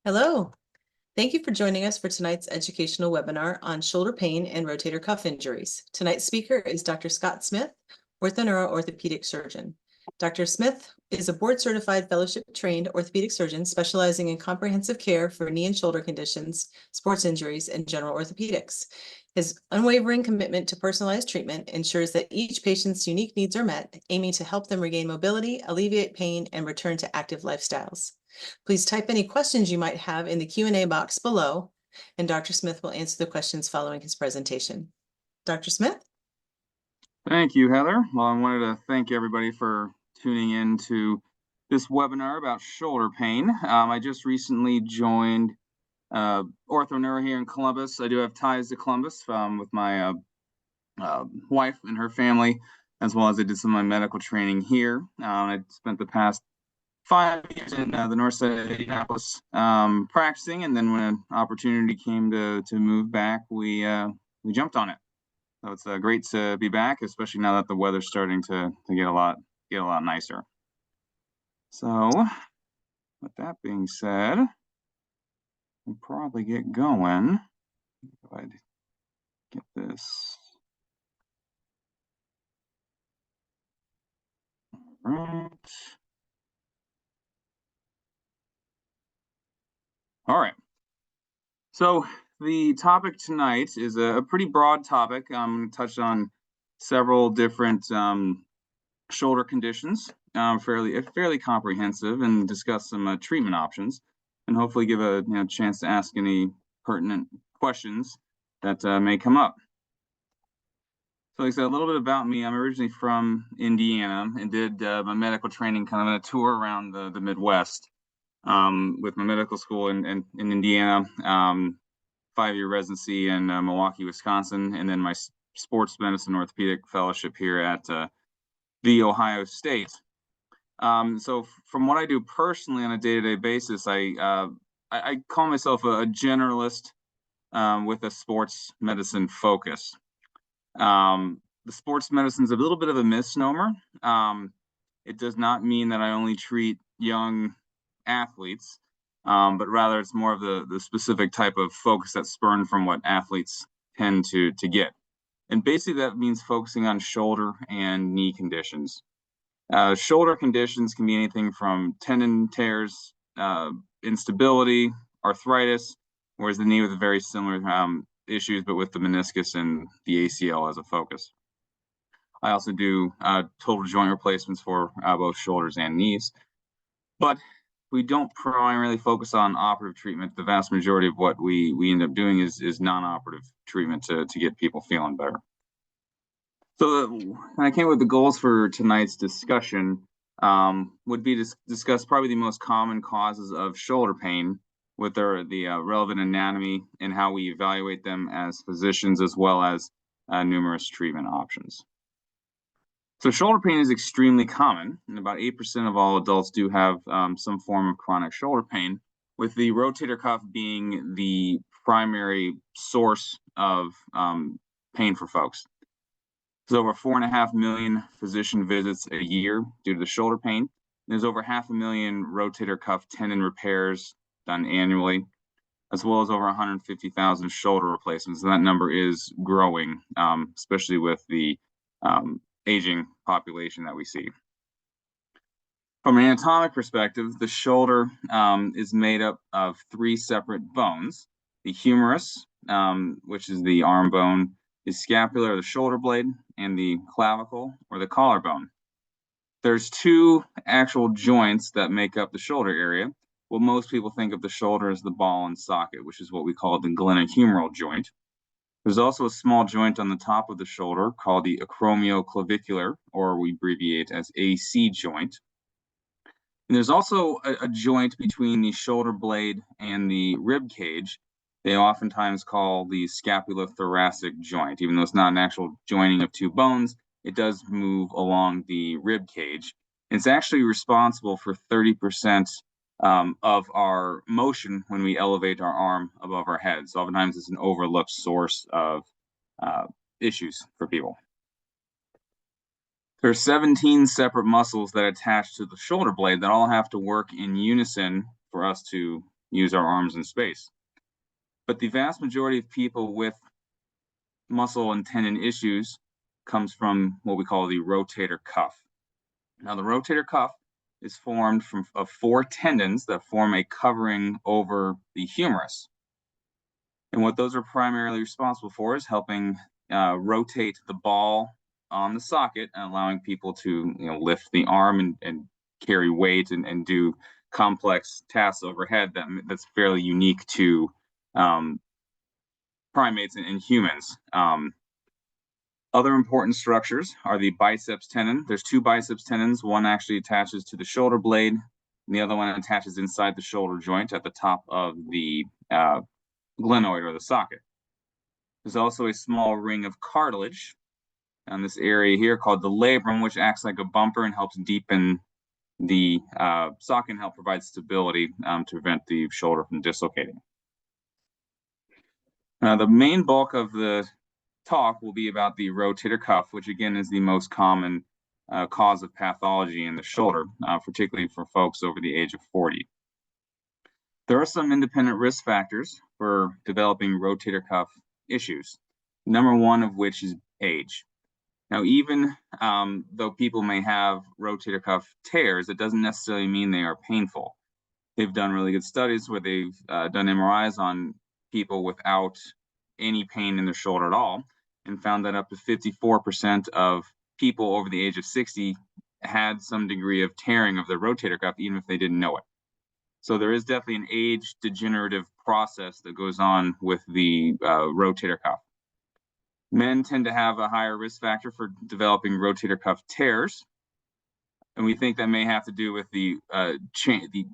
Hello. Thank you for joining us for tonight's educational webinar on shoulder pain and rotator cuff injuries. Tonight's speaker is Dr. Scott Smith, OrthoNeuro orthopedic surgeon. Dr. Smith is a board-certified fellowship-trained orthopedic surgeon specializing in comprehensive care for knee and shoulder conditions, sports injuries, and general orthopedics. His unwavering commitment to personalized treatment ensures that each patient's unique needs are met, aiming to help them regain mobility, alleviate pain, and return to active lifestyles. Please type any questions you might have in the Q&A box below, and Dr. Smith will answer the questions following his presentation. Dr. Smith? Thank you, Heather. Well, I wanted to thank everybody for tuning in to this webinar about shoulder pain. I just recently joined OrthoNeuro here in Columbus. I do have ties to Columbus with my wife and her family, as well as I did some of my medical training here. I spent the past 5 years in the north side of Indianapolis practicing, and then when an opportunity came to move back, we jumped on it. So it's great to be back, especially now that the weather's starting to get a lot nicer. So with that being said, we'll probably get going. If I get this right. All right. So the topic tonight is a pretty broad topic. I'm going to touch on several different shoulder conditions, fairly comprehensive, and discuss some treatment options, and hopefully give a chance to ask any pertinent questions that may come up. So like I said, a little bit about me. I'm originally from Indiana and did my medical training kind of a tour around the Midwest with my medical school in Indiana, 5-year residency in Milwaukee, Wisconsin, and then my sports medicine orthopedic fellowship here at The Ohio State. So from what I do personally on a day-to-day basis, I call myself a generalist with a sports medicine focus. The sports medicine is a little bit of a misnomer. It does not mean that I only treat young athletes, but rather it's more of the specific type of focus that's spurned from what athletes tend to get. And basically that means focusing on shoulder and knee conditions. Shoulder conditions can be anything from tendon tears, instability, arthritis, whereas the knee with very similar issues, but with the meniscus and the ACL as a focus. I also do total joint replacements for both shoulders and knees. But we don't primarily focus on operative treatment. The vast majority of what we end up doing is non-operative treatment to get people feeling better. So I came with the goals for tonight's discussion would be to discuss probably the most common causes of shoulder pain with the relevant anatomy and how we evaluate them as physicians, as well as numerous treatment options. So shoulder pain is extremely common, and about 8% of all adults do have some form of chronic shoulder pain, with the rotator cuff being the primary source of pain for folks. There's over 4.5 million physician visits a year due to the shoulder pain. There's over 500,000 rotator cuff tendon repairs done annually, as well as over 150,000 shoulder replacements. And that number is growing, especially with the aging population that we see. From an anatomic perspective, the shoulder is made up of 3 separate bones. The humerus, which is the arm bone, the scapula or the shoulder blade, and the clavicle or the collarbone. There's 2 actual joints that make up the shoulder area. Well, most people think of the shoulder as the ball and socket, which is what we call the glenohumeral joint. There's also a small joint on the top of the shoulder called the acromioclavicular, or we abbreviate as AC joint. And there's also a joint between the shoulder blade and the rib cage. They oftentimes call the scapulothoracic joint. Even though it's not an actual joining of 2 bones, it does move along the rib cage. It's actually responsible for 30% of our motion when we elevate our arm above our head. So oftentimes it's an overlooked source of issues for people. There are 17 separate muscles that attach to the shoulder blade that all have to work in unison for us to use our arms in space. But the vast majority of people with muscle and tendon issues comes from what we call the rotator cuff. Now, the rotator cuff is formed of 4 tendons that form a covering over the humerus. And what those are primarily responsible for is helping rotate the ball on the socket and allowing people to lift the arm and carry weight and do complex tasks overhead that's fairly unique to primates and humans. Other important structures are the biceps tendon. There's 2 biceps tendons. One actually attaches to the shoulder blade, and the other one attaches inside the shoulder joint at the top of the glenoid or the socket. There's also a small ring of cartilage on this area here called the labrum, which acts like a bumper and helps deepen the socket and help provide stability to prevent the shoulder from dislocating. Now, the main bulk of the talk will be about the rotator cuff, which again is the most common cause of pathology in the shoulder, particularly for folks over the age of 40. There are some independent risk factors for developing rotator cuff issues, number one of which is age. Now, even though people may have rotator cuff tears, it doesn't necessarily mean they are painful. They've done really good studies where they've done MRIs on people without any pain in their shoulder at all, and found that up to 54% of people over the age of 60 had some degree of tearing of the rotator cuff, even if they didn't know it. So there is definitely an age degenerative process that goes on with the rotator cuff. Men tend to have a higher risk factor for developing rotator cuff tears, and we think that may have to do with the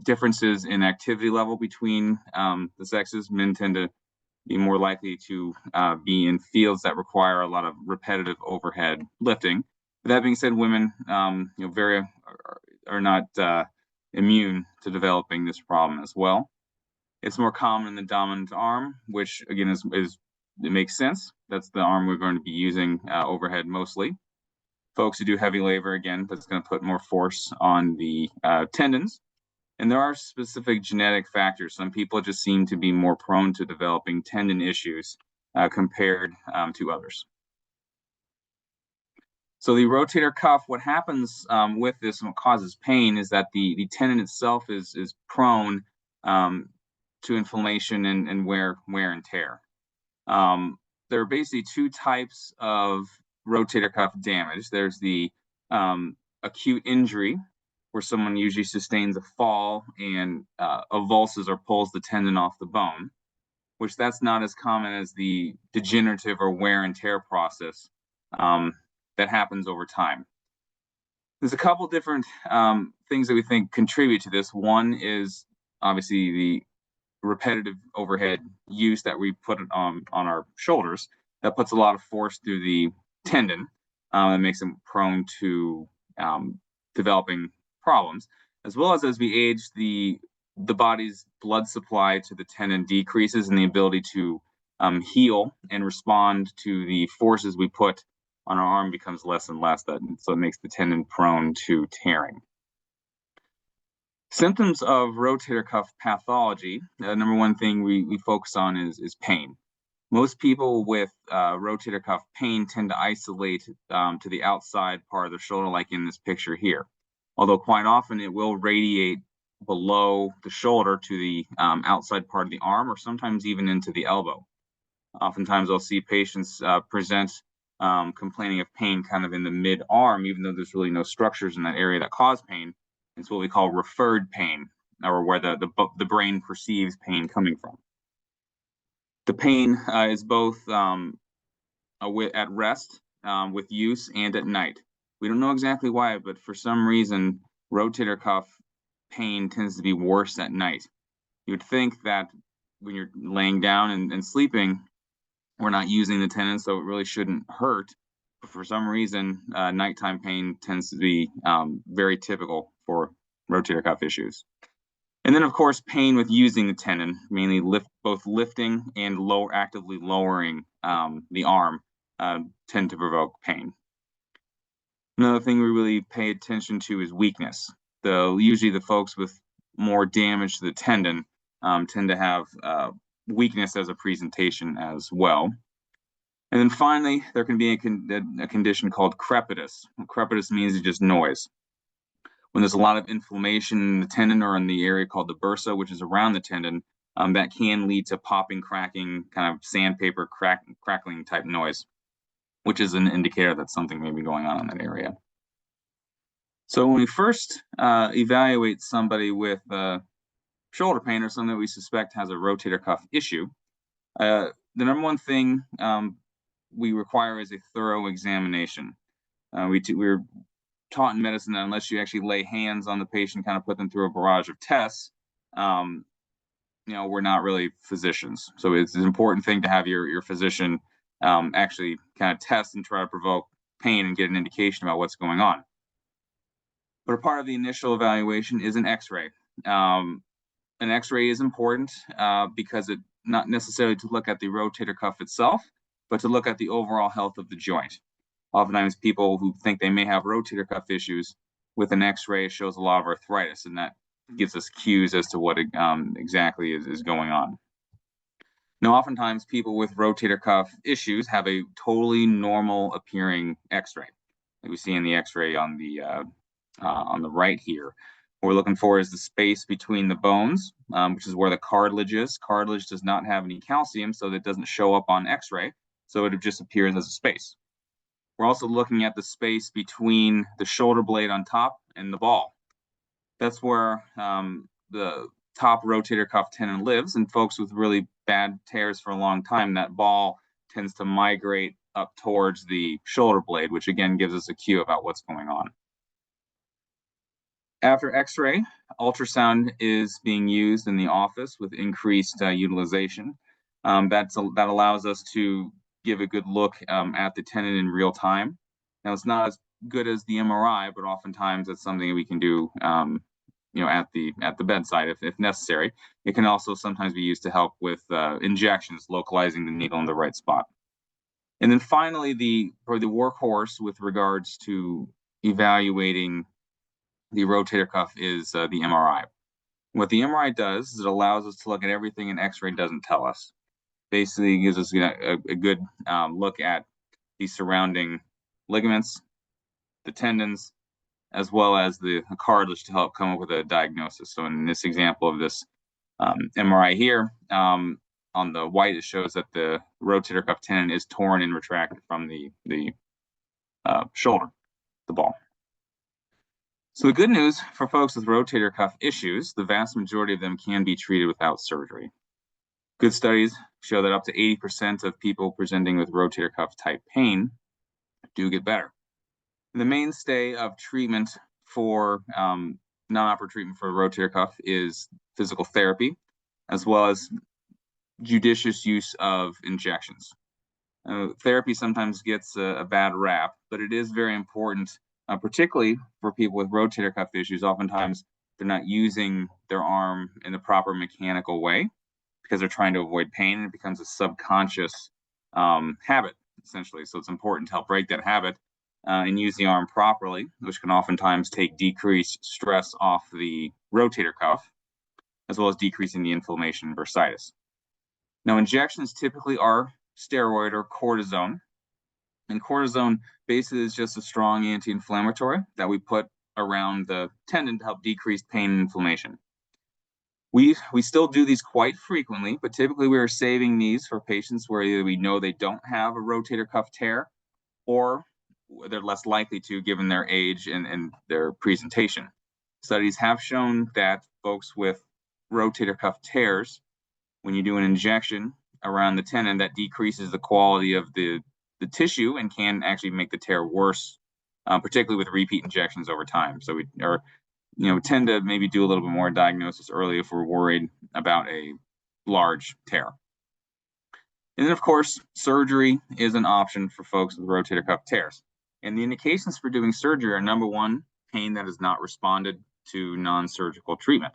differences in activity level between the sexes. Men tend to be more likely to be in fields that require a lot of repetitive overhead lifting. But that being said, women are not immune to developing this problem as well. It's more common in the dominant arm, which again is it makes sense. That's the arm we're going to be using overhead mostly. Folks who do heavy labor, again, that's going to put more force on the tendons. And there are specific genetic factors. Some people just seem to be more prone to developing tendon issues compared to others. So the rotator cuff, what happens with this and what causes pain is that the tendon itself is prone to inflammation and wear and tear. There are basically 2 types of rotator cuff damage. There's the acute injury, where someone usually sustains a fall and avulses or pulls the tendon off the bone, which that's not as common as the degenerative or wear and tear process that happens over time. There's a couple different things that we think contribute to this. One is obviously the repetitive overhead use that we put on our shoulders. That puts a lot of force through the tendon and makes them prone to developing problems, as well as we age, the body's blood supply to the tendon decreases, and the ability to heal and respond to the forces we put on our arm becomes less and less. So it makes the tendon prone to tearing. Symptoms of rotator cuff pathology, number one thing we focus on is pain. Most people with rotator cuff pain tend to isolate to the outside part of the shoulder, like in this picture here. Although quite often it will radiate below the shoulder to the outside part of the arm, or sometimes even into the elbow. Oftentimes I'll see patients present complaining of pain kind of in the mid-arm, even though there's really no structures in that area that cause pain. It's what we call referred pain, or where the brain perceives pain coming from. The pain is both at rest with use and at night. We don't know exactly why, but for some reason, rotator cuff pain tends to be worse at night. You would think that when you're laying down and sleeping, we're not using the tendon, so it really shouldn't hurt. But for some reason, nighttime pain tends to be very typical for rotator cuff issues. And then, of course, pain with using the tendon, mainly both lifting and actively lowering the arm, tend to provoke pain. Another thing we really pay attention to is weakness. Usually the folks with more damage to the tendon tend to have weakness as a presentation as well. And then finally, there can be a condition called crepitus. Crepitus means just noise. When there's a lot of inflammation in the tendon or in the area called the bursa, which is around the tendon, that can lead to popping, cracking, kind of sandpaper crackling type noise, which is an indicator that something may be going on in that area. So when we first evaluate somebody with shoulder pain or something that we suspect has a rotator cuff issue, the number one thing we require is a thorough examination. We're taught in medicine that unless you actually lay hands on the patient, kind of put them through a barrage of tests, we're not really physicians. So it's an important thing to have your physician actually kind of test and try to provoke pain and get an indication about what's going on. But a part of the initial evaluation is an X-ray. An X-ray is important because it not necessarily to look at the rotator cuff itself, but to look at the overall health of the joint. Oftentimes people who think they may have rotator cuff issues, with an X-ray shows a lot of arthritis, and that gives us cues as to what exactly is going on. Now, oftentimes people with rotator cuff issues have a totally normal appearing X-ray, like we see in the X-ray on the right here. What we're looking for is the space between the bones, which is where the cartilage is. Cartilage does not have any calcium, so that doesn't show up on X-ray, so it just appears as a space. We're also looking at the space between the shoulder blade on top and the ball. That's where the top rotator cuff tendon lives, and folks with really bad tears for a long time, that ball tends to migrate up towards the shoulder blade, which again gives us a cue about what's going on. After X-ray, ultrasound is being used in the office with increased utilization. That allows us to give a good look at the tendon in real time. Now, it's not as good as the MRI, but oftentimes it's something we can do at the bedside if necessary. It can also sometimes be used to help with injections, localizing the needle in the right spot. And then finally, for the workhorse with regards to evaluating the rotator cuff is the MRI. What the MRI does is it allows us to look at everything an X-ray doesn't tell us. Basically, it gives us a good look at the surrounding ligaments, the tendons, as well as the cartilage to help come up with a diagnosis. So in this example of this MRI here, on the white, it shows that the rotator cuff tendon is torn and retracted from the shoulder, the ball. So the good news for folks with rotator cuff issues, the vast majority of them can be treated without surgery. Good studies show that up to 80% of people presenting with rotator cuff type pain do get better. The mainstay of treatment for non-operative treatment for rotator cuff is physical therapy, as well as judicious use of injections. Therapy sometimes gets a bad rap, but it is very important, particularly for people with rotator cuff issues. Oftentimes, they're not using their arm in the proper mechanical way because they're trying to avoid pain, and it becomes a subconscious habit, essentially. So it's important to help break that habit and use the arm properly, which can oftentimes take decreased stress off the rotator cuff, as well as decreasing the inflammation and bursitis. Now, injections typically are steroid or cortisone. And cortisone basically is just a strong anti-inflammatory that we put around the tendon to help decrease pain and inflammation. We still do these quite frequently, but typically we are saving these for patients where either we know they don't have a rotator cuff tear, or they're less likely to given their age and their presentation. Studies have shown that folks with rotator cuff tears, when you do an injection around the tendon, that decreases the quality of the tissue and can actually make the tear worse, particularly with repeat injections over time. So we tend to maybe do a little bit more diagnosis early if we're worried about a large tear. And then, of course, surgery is an option for folks with rotator cuff tears. And the indications for doing surgery are, number one, pain that has not responded to non-surgical treatment.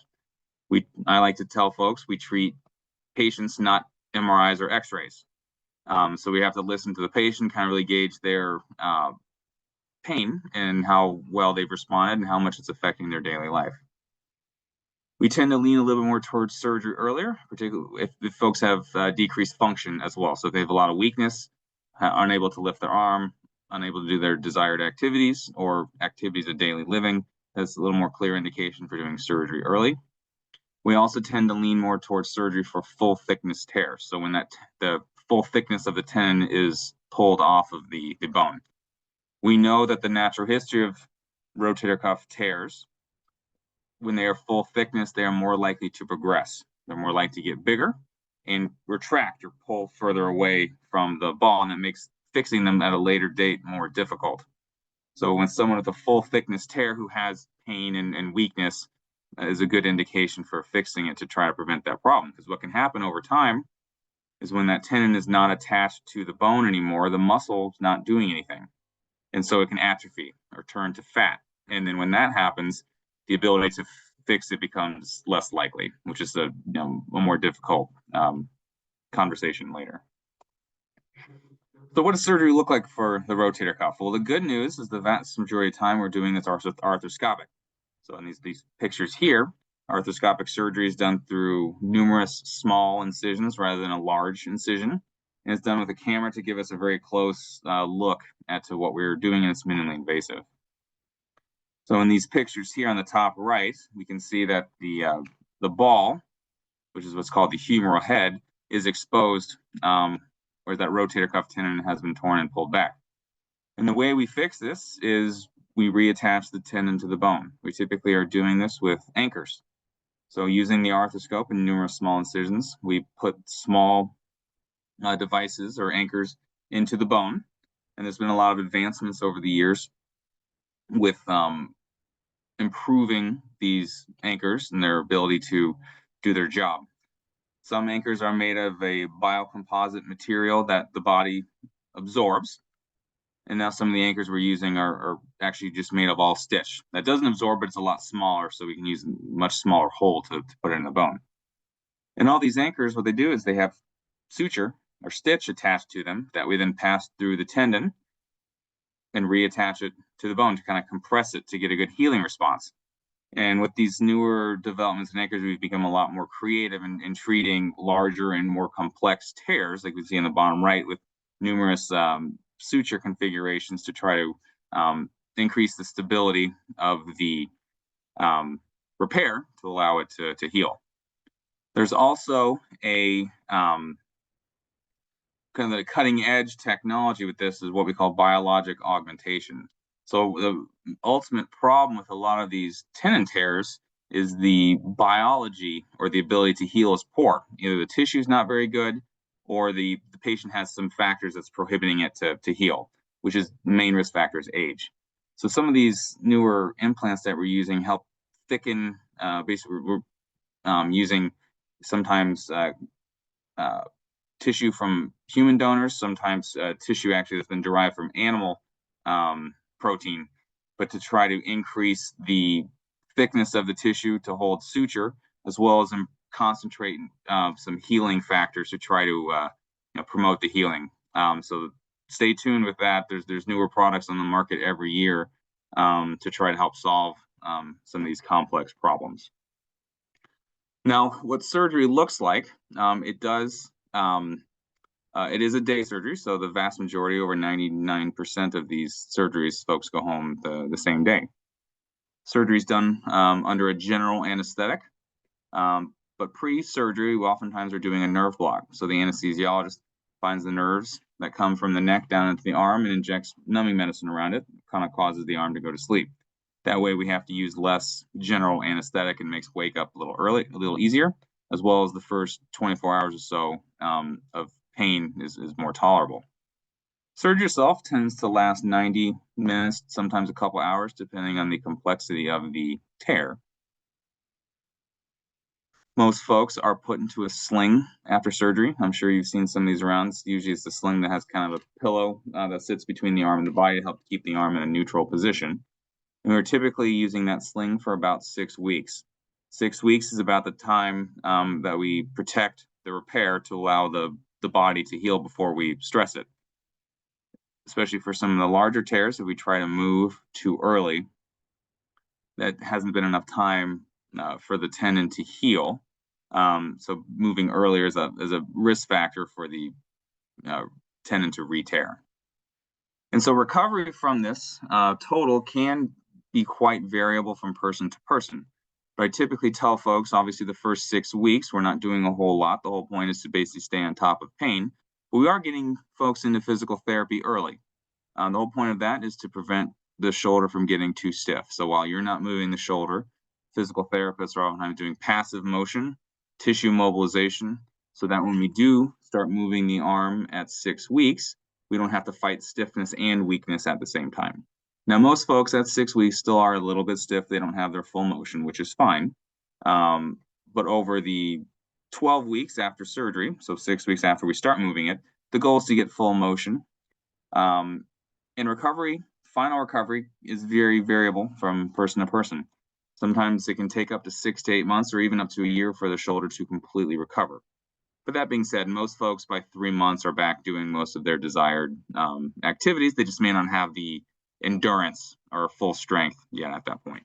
I like to tell folks we treat patients, not MRIs or X-rays. So we have to listen to the patient, kind of really gauge their pain and how well they've responded and how much it's affecting their daily life. We tend to lean a little bit more towards surgery earlier, particularly if folks have decreased function as well. So if they have a lot of weakness, unable to lift their arm, unable to do their desired activities or activities of daily living, that's a little more clear indication for doing surgery early. We also tend to lean more towards surgery for full thickness tears. So when the full thickness of the tendon is pulled off of the bone. We know that the natural history of rotator cuff tears, when they are full thickness, they are more likely to progress. They're more likely to get bigger and retract or pull further away from the ball, and that makes fixing them at a later date more difficult. So when someone with a full thickness tear who has pain and weakness is a good indication for fixing it to try to prevent that problem. Because what can happen over time is when that tendon is not attached to the bone anymore, the muscle is not doing anything. And so it can atrophy or turn to fat. And then when that happens, the ability to fix it becomes less likely, which is a more difficult conversation later. So what does surgery look like for the rotator cuff? Well, the good news is the vast majority of the time we're doing this arthroscopic. So in these pictures here, arthroscopic surgery is done through numerous small incisions rather than a large incision. And it's done with a camera to give us a very close look at what we're doing, and it's minimally invasive. So in these pictures here on the top right, we can see that the ball, which is what's called the humeral head, is exposed, where that rotator cuff tendon has been torn and pulled back. And the way we fix this is we reattach the tendon to the bone. We typically are doing this with anchors. So using the arthroscope and numerous small incisions, we put small devices or anchors into the bone. And there's been a lot of advancements over the years with improving these anchors and their ability to do their job. Some anchors are made of a biocomposite material that the body absorbs. And now some of the anchors we're using are actually just made of all stitch. That doesn't absorb, but it's a lot smaller, so we can use a much smaller hole to put it in the bone. And all these anchors, what they do is they have suture or stitch attached to them that we then pass through the tendon and reattach it to the bone to kind of compress it to get a good healing response. And with these newer developments in anchors, we've become a lot more creative in treating larger and more complex tears, like we see in the bottom right, with numerous suture configurations to try to increase the stability of the repair to allow it to heal. There's also a kind of the cutting edge technology with this is what we call biologic augmentation. So the ultimate problem with a lot of these tendon tears is the biology or the ability to heal is poor. Either the tissue is not very good, or the patient has some factors that's prohibiting it to heal, which is the main risk factor is age. So some of these newer implants that we're using help thicken. Basically, we're using sometimes tissue from human donors, sometimes tissue actually that's been derived from animal protein, but to try to increase the thickness of the tissue to hold suture, as well as concentrate some healing factors to try to promote the healing. So stay tuned with that. There's newer products on the market every year to try to help solve some of these complex problems. Now, what surgery looks like, it is a day surgery, so the vast majority, over 99% of these surgeries, folks go home the same day. Surgery is done under a general anesthetic, but pre-surgery, we oftentimes are doing a nerve block. So the anesthesiologist finds the nerves that come from the neck down into the arm and injects numbing medicine around it, kind of causes the arm to go to sleep. That way we have to use less general anesthetic and makes wake up a little easier, as well as the first 24 hours or so of pain is more tolerable. Surgery itself tends to last 90 minutes, sometimes a couple hours, depending on the complexity of the tear. Most folks are put into a sling after surgery. I'm sure you've seen some of these around. Usually it's a sling that has kind of a pillow that sits between the arm and the body to help keep the arm in a neutral position. And we're typically using that sling for about 6 weeks. 6 weeks is about the time that we protect the repair to allow the body to heal before we stress it. Especially for some of the larger tears, if we try to move too early, that hasn't been enough time for the tendon to heal. So moving earlier is a risk factor for the tendon to re-tear. And so recovery from this total can be quite variable from person to person. But I typically tell folks, obviously, the first 6 weeks, we're not doing a whole lot. The whole point is to basically stay on top of pain. But we are getting folks into physical therapy early. The whole point of that is to prevent the shoulder from getting too stiff. So while you're not moving the shoulder, physical therapists are oftentimes doing passive motion, tissue mobilization, so that when we do start moving the arm at 6 weeks, we don't have to fight stiffness and weakness at the same time. Now, most folks at 6 weeks still are a little bit stiff. They don't have their full motion, which is fine. But over the 12 weeks after surgery, so 6 weeks after we start moving it, the goal is to get full motion. And recovery, final recovery, is very variable from person to person. Sometimes it can take up to 6 to 8 months or even up to a year for the shoulder to completely recover. But that being said, most folks by 3 months are back doing most of their desired activities. They just may not have the endurance or full strength yet at that point.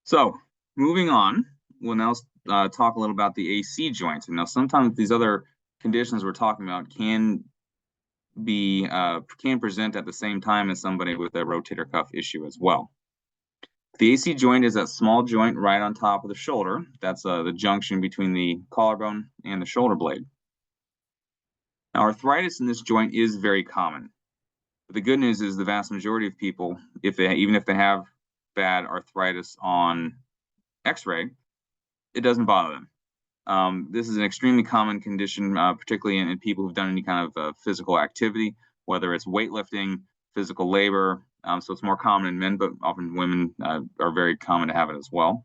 So moving on, we'll now talk a little about the AC joints. And now sometimes these other conditions we're talking about can present at the same time as somebody with a rotator cuff issue as well. The AC joint is that small joint right on top of the shoulder. That's the junction between the collarbone and the shoulder blade. Now, arthritis in this joint is very common. But the good news is the vast majority of people, even if they have bad arthritis on X-ray, it doesn't bother them. This is an extremely common condition, particularly in people who've done any kind of physical activity, whether it's weightlifting, physical labor. So it's more common in men, but often women are very common to have it as well.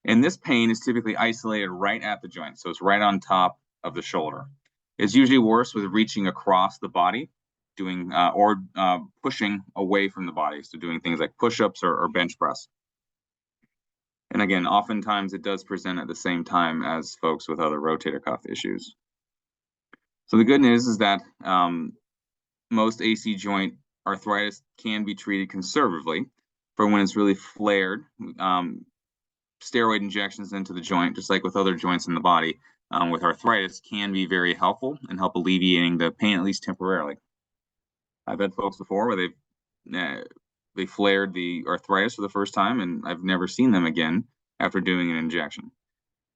And this pain is typically isolated right at the joint. So it's right on top of the shoulder. It's usually worse with reaching across the body, doing or pushing away from the body. So doing things like push-ups or bench press. And again, oftentimes it does present at the same time as folks with other rotator cuff issues. So the good news is that most AC joint arthritis can be treated conservatively for when it's really flared. Steroid injections into the joint, just like with other joints in the body, with arthritis, can be very helpful and help alleviating the pain, at least temporarily. I've had folks before where they flared the arthritis for the first time, and I've never seen them again after doing an injection.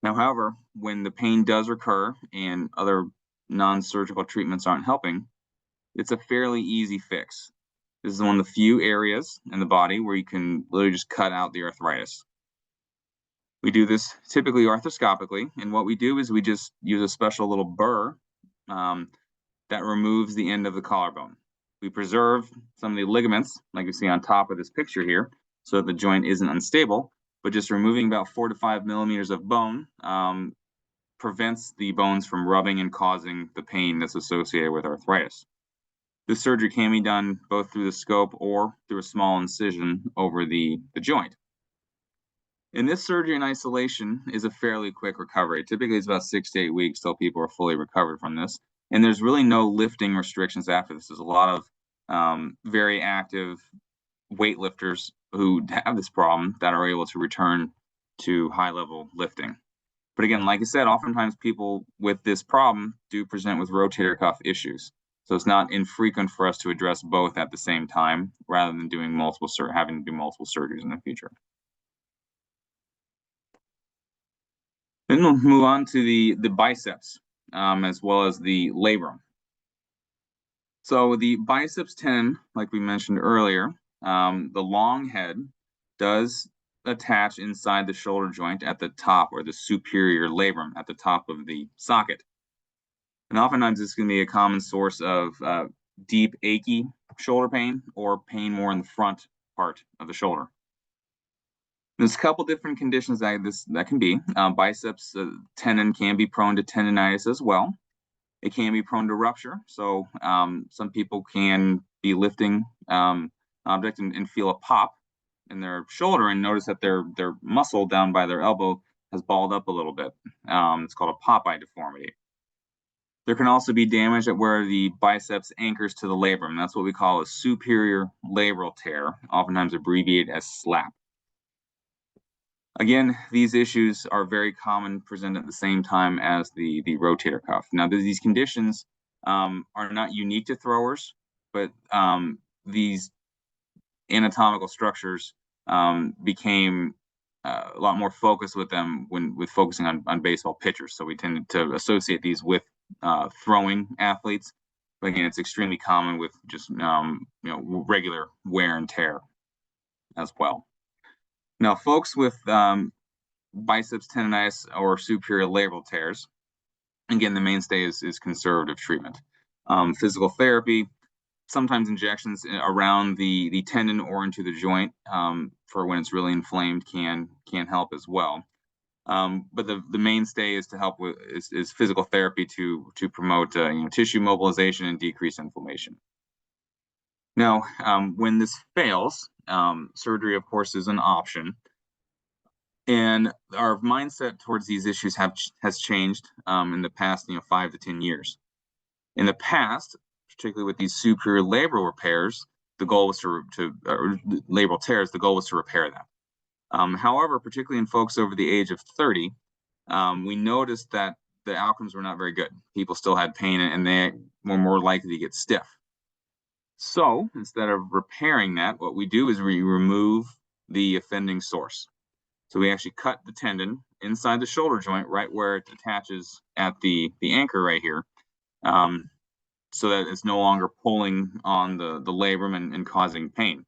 Now, however, when the pain does recur and other non-surgical treatments aren't helping, it's a fairly easy fix. This is one of the few areas in the body where you can literally just cut out the arthritis. We do this typically arthroscopically, and what we do is we just use a special little burr that removes the end of the collarbone. We preserve some of the ligaments, like you see on top of this picture here, so that the joint isn't unstable, but just removing about 4 to 5 millimeters of bone prevents the bones from rubbing and causing the pain that's associated with arthritis. This surgery can be done both through the scope or through a small incision over the joint. And this surgery in isolation is a fairly quick recovery. Typically, it's about 6 to 8 weeks till people are fully recovered from this. And there's really no lifting restrictions after this. There's a lot of very active weightlifters who have this problem that are able to return to high-level lifting. But again, like I said, oftentimes people with this problem do present with rotator cuff issues. So it's not infrequent for us to address both at the same time, rather than doing having to do multiple surgeries in the future. Then we'll move on to the biceps, as well as the labrum. So the biceps tendon, like we mentioned earlier, the long head does attach inside the shoulder joint at the top, or the superior labrum at the top of the socket. And oftentimes this can be a common source of deep, achy shoulder pain or pain more in the front part of the shoulder. There's a couple different conditions that can be. Biceps tendon can be prone to tendonitis as well. It can be prone to rupture. So some people can be lifting an object and feel a pop in their shoulder and notice that their muscle down by their elbow has balled up a little bit. It's called a Popeye deformity. There can also be damage at where the biceps anchors to the labrum. That's what we call a superior labral tear, oftentimes abbreviated as SLAP. Again, these issues are very common, present at the same time as the rotator cuff. Now, these conditions are not unique to throwers, but these anatomical structures became a lot more focused with them with focusing on baseball pitchers. So we tended to associate these with throwing athletes. But again, it's extremely common with just regular wear and tear as well. Now, folks with biceps tendonitis or superior labral tears, again, the mainstay is conservative treatment. Physical therapy, sometimes injections around the tendon or into the joint for when it's really inflamed can help as well. But the mainstay is to help with is physical therapy to promote tissue mobilization and decrease inflammation. Now, when this fails, surgery, of course, is an option. And our mindset towards these issues has changed in the past 5 to 10 years. In the past, particularly with these superior labral repairs, the goal was or labral tears, the goal was to repair them. However, particularly in folks over the age of 30, we noticed that the outcomes were not very good. People still had pain and they were more likely to get stiff. So instead of repairing that, what we do is we remove the offending source. So we actually cut the tendon inside the shoulder joint, right where it attaches at the anchor right here, so that it's no longer pulling on the labrum and causing pain.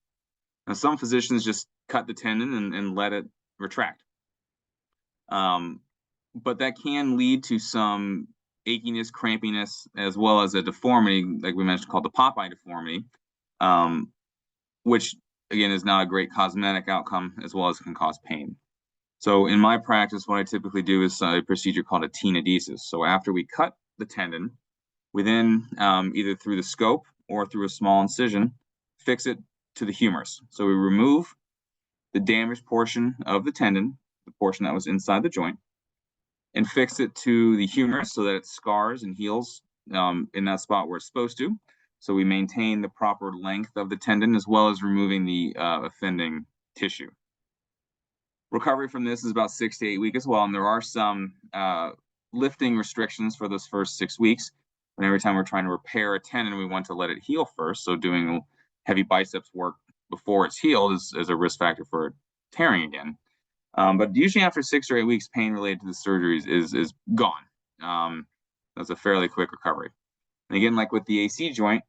Now, some physicians just cut the tendon and let it retract. But that can lead to some achiness, crampiness, as well as a deformity, like we mentioned, called the Popeye deformity, which, again, is not a great cosmetic outcome, as well as can cause pain. So in my practice, what I typically do is a procedure called a tenodesis. So after we cut the tendon, we then, either through the scope or through a small incision, fix it to the humerus. So we remove the damaged portion of the tendon, the portion that was inside the joint, and fix it to the humerus so that it scars and heals in that spot where it's supposed to. So we maintain the proper length of the tendon as well as removing the offending tissue. Recovery from this is about 6 to 8 weeks as well, and there are some lifting restrictions for those first 6 weeks. And every time we're trying to repair a tendon, we want to let it heal first. So doing heavy biceps work before it's healed is a risk factor for it tearing again. But usually after 6 or 8 weeks, pain related to the surgeries is gone. That's a fairly quick recovery. And again, like with the AC joint,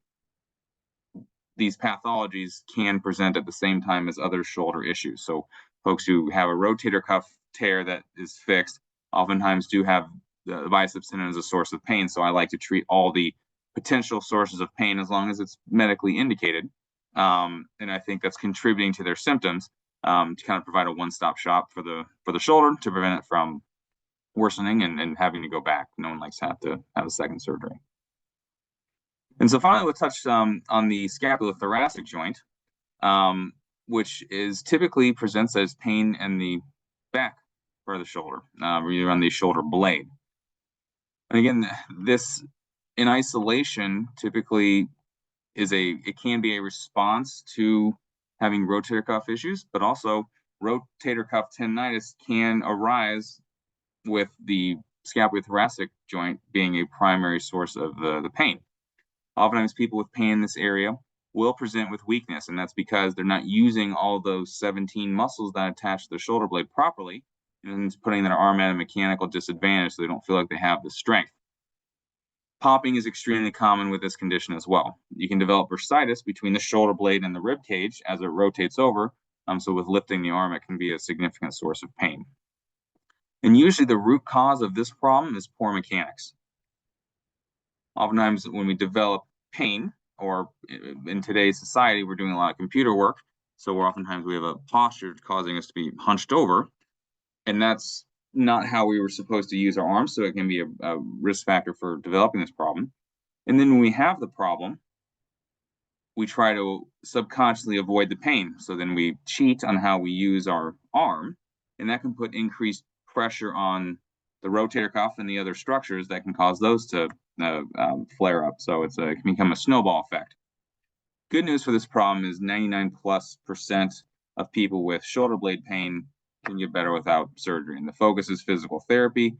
these pathologies can present at the same time as other shoulder issues. So folks who have a rotator cuff tear that is fixed oftentimes do have the biceps tendon as a source of pain. So I like to treat all the potential sources of pain as long as it's medically indicated. And I think that's contributing to their symptoms to kind of provide a one-stop shop for the shoulder to prevent it from worsening and having to go back. No one likes to have a second surgery. And so finally, we'll touch on the scapulothoracic joint, which is typically presents as pain in the back part of the shoulder, either on the shoulder blade. And again, this in isolation typically it can be a response to having rotator cuff issues, but also rotator cuff tendonitis can arise with the scapulothoracic joint being a primary source of the pain. Oftentimes people with pain in this area will present with weakness, and that's because they're not using all those 17 muscles that attach to the shoulder blade properly, and it's putting their arm at a mechanical disadvantage so they don't feel like they have the strength. Popping is extremely common with this condition as well. You can develop bursitis between the shoulder blade and the rib cage as it rotates over, so with lifting the arm, it can be a significant source of pain. And usually the root cause of this problem is poor mechanics. Oftentimes when we develop pain, or in today's society, we're doing a lot of computer work, so oftentimes we have a posture causing us to be hunched over, and that's not how we were supposed to use our arms, so it can be a risk factor for developing this problem. And then when we have the problem, we try to subconsciously avoid the pain, so then we cheat on how we use our arm, and that can put increased pressure on the rotator cuff and the other structures that can cause those to flare up. So it can become a snowball effect. Good news for this problem is 99+% of people with shoulder blade pain can get better without surgery. And the focus is physical therapy,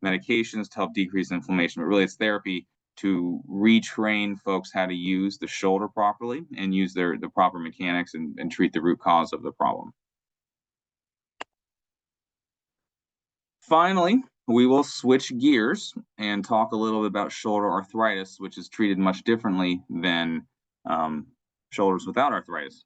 medications to help decrease inflammation, but really it's therapy to retrain folks how to use the shoulder properly and use the proper mechanics and treat the root cause of the problem. Finally, we will switch gears and talk a little bit about shoulder arthritis, which is treated much differently than shoulders without arthritis.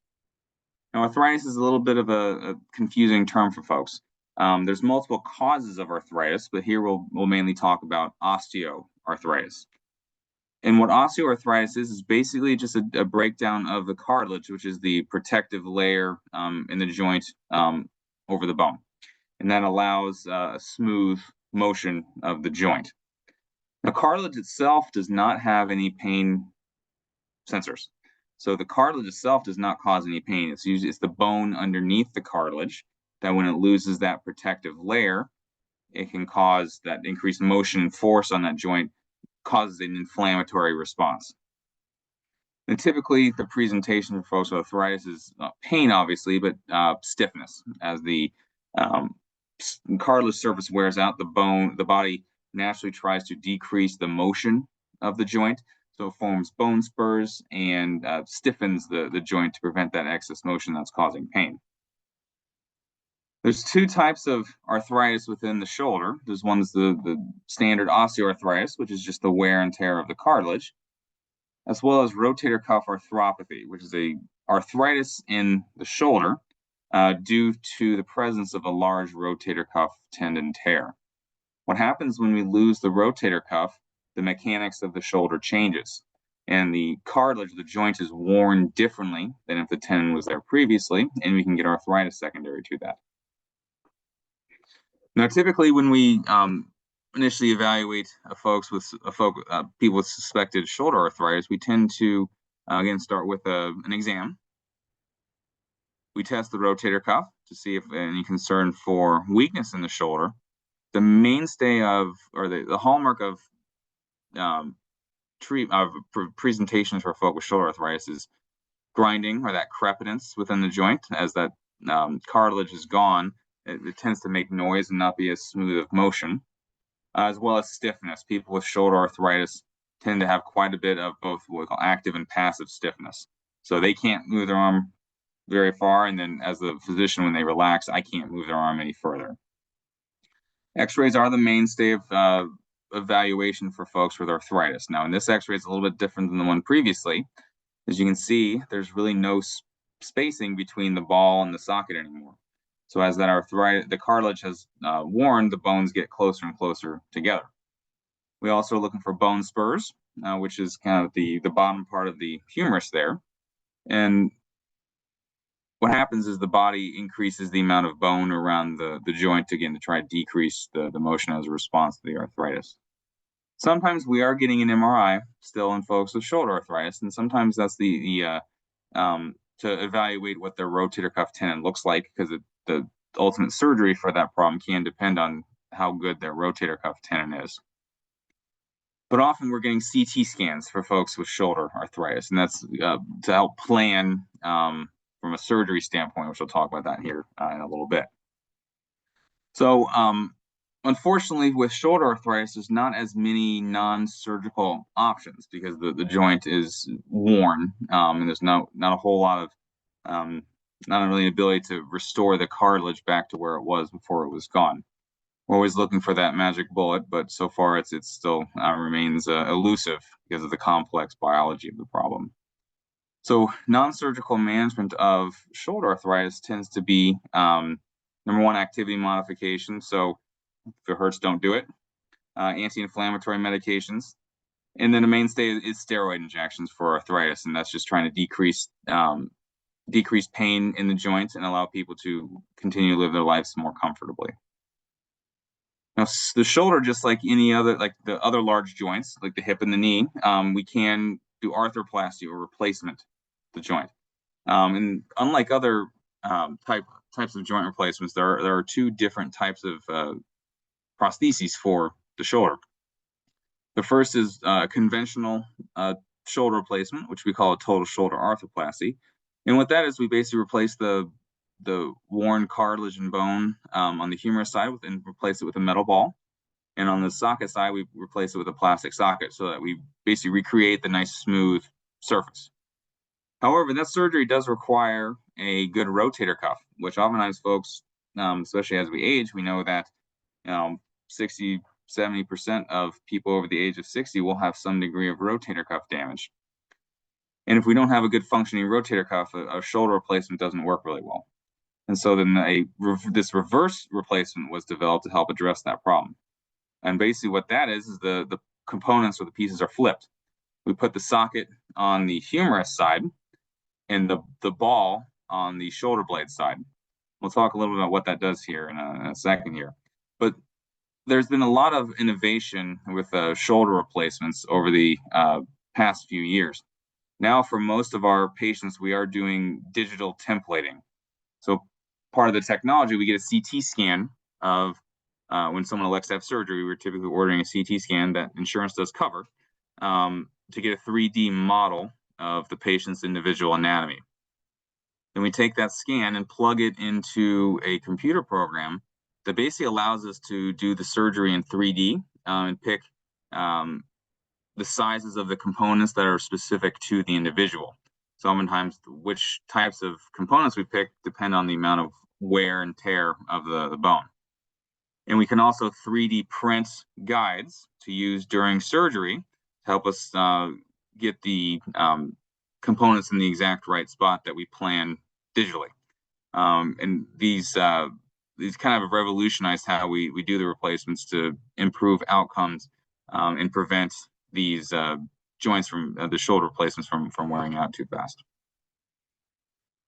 Now, arthritis is a little bit of a confusing term for folks. There's multiple causes of arthritis, but here we'll mainly talk about osteoarthritis. And what osteoarthritis is basically just a breakdown of the cartilage, which is the protective layer in the joint over the bone. And that allows a smooth motion of the joint. Now, cartilage itself does not have any pain sensors. So the cartilage itself does not cause any pain. It's the bone underneath the cartilage that when it loses that protective layer, it can cause that increased motion and force on that joint, causes an inflammatory response. And typically, the presentation for folks with arthritis is pain, obviously, but stiffness. As the cartilage surface wears out, the body naturally tries to decrease the motion of the joint. So it forms bone spurs and stiffens the joint to prevent that excess motion that's causing pain. There's two types of arthritis within the shoulder. There's one's the standard osteoarthritis, which is just the wear and tear of the cartilage, as well as rotator cuff arthropathy, which is a arthritis in the shoulder due to the presence of a large rotator cuff tendon tear. What happens when we lose the rotator cuff, the mechanics of the shoulder changes, and the cartilage, the joint, is worn differently than if the tendon was there previously, and we can get arthritis secondary to that. Now, typically, when we initially evaluate people with suspected shoulder arthritis, we tend to again start with an exam. We test the rotator cuff to see if any concern for weakness in the shoulder. The mainstay of, or the hallmark of presentations for folk with shoulder arthritis is grinding, or that crepitance within the joint. As that cartilage is gone, it tends to make noise and not be as smooth of motion, as well as stiffness. People with shoulder arthritis tend to have quite a bit of both what we call active and passive stiffness. So they can't move their arm very far, and then as the physician, when they relax, I can't move their arm any further. X-rays are the mainstay of evaluation for folks with arthritis. Now, in this X-ray, it's a little bit different than the one previously. As you can see, there's really no spacing between the ball and the socket anymore. So as that arthritis, the cartilage has worn, the bones get closer and closer together. We also are looking for bone spurs, which is kind of the bottom part of the humerus there. And what happens is the body increases the amount of bone around the joint, again, to try to decrease the motion as a response to the arthritis. Sometimes we are getting an MRI still in folks with shoulder arthritis, and sometimes that's to evaluate what their rotator cuff tendon looks like, because the ultimate surgery for that problem can depend on how good their rotator cuff tendon is. But often we're getting CT scans for folks with shoulder arthritis, and that's to help plan from a surgery standpoint, which we'll talk about that here in a little bit. So unfortunately, with shoulder arthritis, there's not as many non-surgical options because the joint is worn, and there's not a whole lot of not really an ability to restore the cartilage back to where it was before it was gone. We're always looking for that magic bullet, but so far it still remains elusive because of the complex biology of the problem. So non-surgical management of shoulder arthritis tends to be number one, activity modification. So if it hurts, don't do it. Anti-inflammatory medications. And then the mainstay is steroid injections for arthritis, and that's just trying to decrease pain in the joints and allow people to continue to live their lives more comfortably. Now, the shoulder, just like any other, like the other large joints, like the hip and the knee, we can do arthroplasty or replacement of the joint. And unlike other types of joint replacements, there are two different types of prostheses for the shoulder. The first is conventional shoulder replacement, which we call a total shoulder arthroplasty. And what that is, we basically replace the the worn cartilage and bone on the humerus side and replace it with a metal ball. And on the socket side, we replace it with a plastic socket so that we basically recreate the nice smooth surface. However, that surgery does require a good rotator cuff, which oftentimes folks, especially as we age, we know that 60, 70% of people over the age of 60 will have some degree of rotator cuff damage. And if we don't have a good functioning rotator cuff, a shoulder replacement doesn't work really well. And so then this reverse replacement was developed to help address that problem. And basically what that is the components or the pieces are flipped. We put the socket on the humerus side and the ball on the shoulder blade side. We'll talk a little bit about what that does here in a second here. But there's been a lot of innovation with shoulder replacements over the past few years. Now, for most of our patients, we are doing digital templating. So part of the technology, we get a CT scan of when someone elects to have surgery. We're typically ordering a CT scan that insurance does cover to get a 3D model of the patient's individual anatomy. Then we take that scan and plug it into a computer program that basically allows us to do the surgery in 3D and pick the sizes of the components that are specific to the individual. So oftentimes, which types of components we pick depend on the amount of wear and tear of the bone. And we can also 3D print guides to use during surgery to help us get the components in the exact right spot that we plan digitally. And these kind of have revolutionized how we do the replacements to improve outcomes and prevent these joints from the shoulder replacements from wearing out too fast.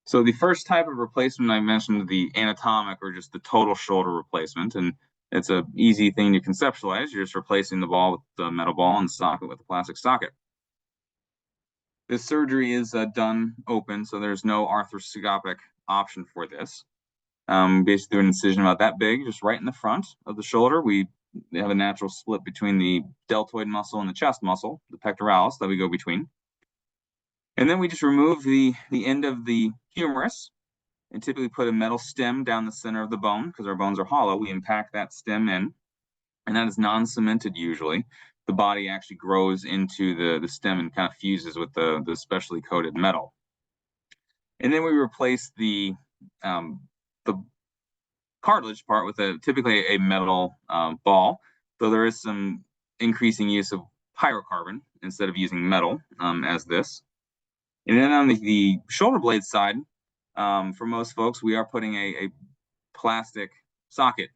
So the first type of replacement I mentioned, the anatomic or just the total shoulder replacement, and it's an easy thing to conceptualize. You're just replacing the ball with the metal ball and the socket with a plastic socket. This surgery is done open, so there's no arthroscopic option for this. Basically, an incision about that big, just right in the front of the shoulder. We have a natural split between the deltoid muscle and the chest muscle, the pectoralis that we go between. And then we just remove the end of the humerus and typically put a metal stem down the center of the bone because our bones are hollow. We impact that stem in, and that is non-cemented usually. The body actually grows into the stem and kind of fuses with the specially coated metal. And then we replace the cartilage part with typically a metal ball, though there is some increasing use of pyrocarbon instead of using metal as this. And then on the shoulder blade side, for most folks, we are putting a plastic socket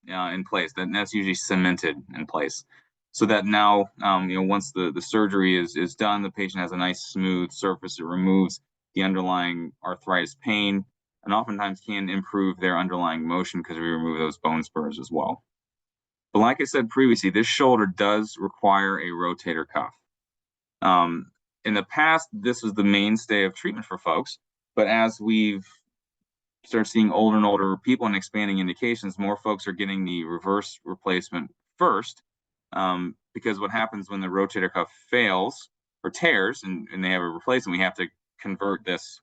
in place. That's usually cemented in place, so that now, once the surgery is done, the patient has a nice smooth surface. It removes the underlying arthritis pain, and oftentimes can improve their underlying motion because we remove those bone spurs as well. But like I said previously, this shoulder does require a rotator cuff. In the past, this was the mainstay of treatment for folks, but as we've started seeing older and older people and expanding indications, more folks are getting the reverse replacement first, because what happens when the rotator cuff fails or tears and they have a replacement, we have to convert this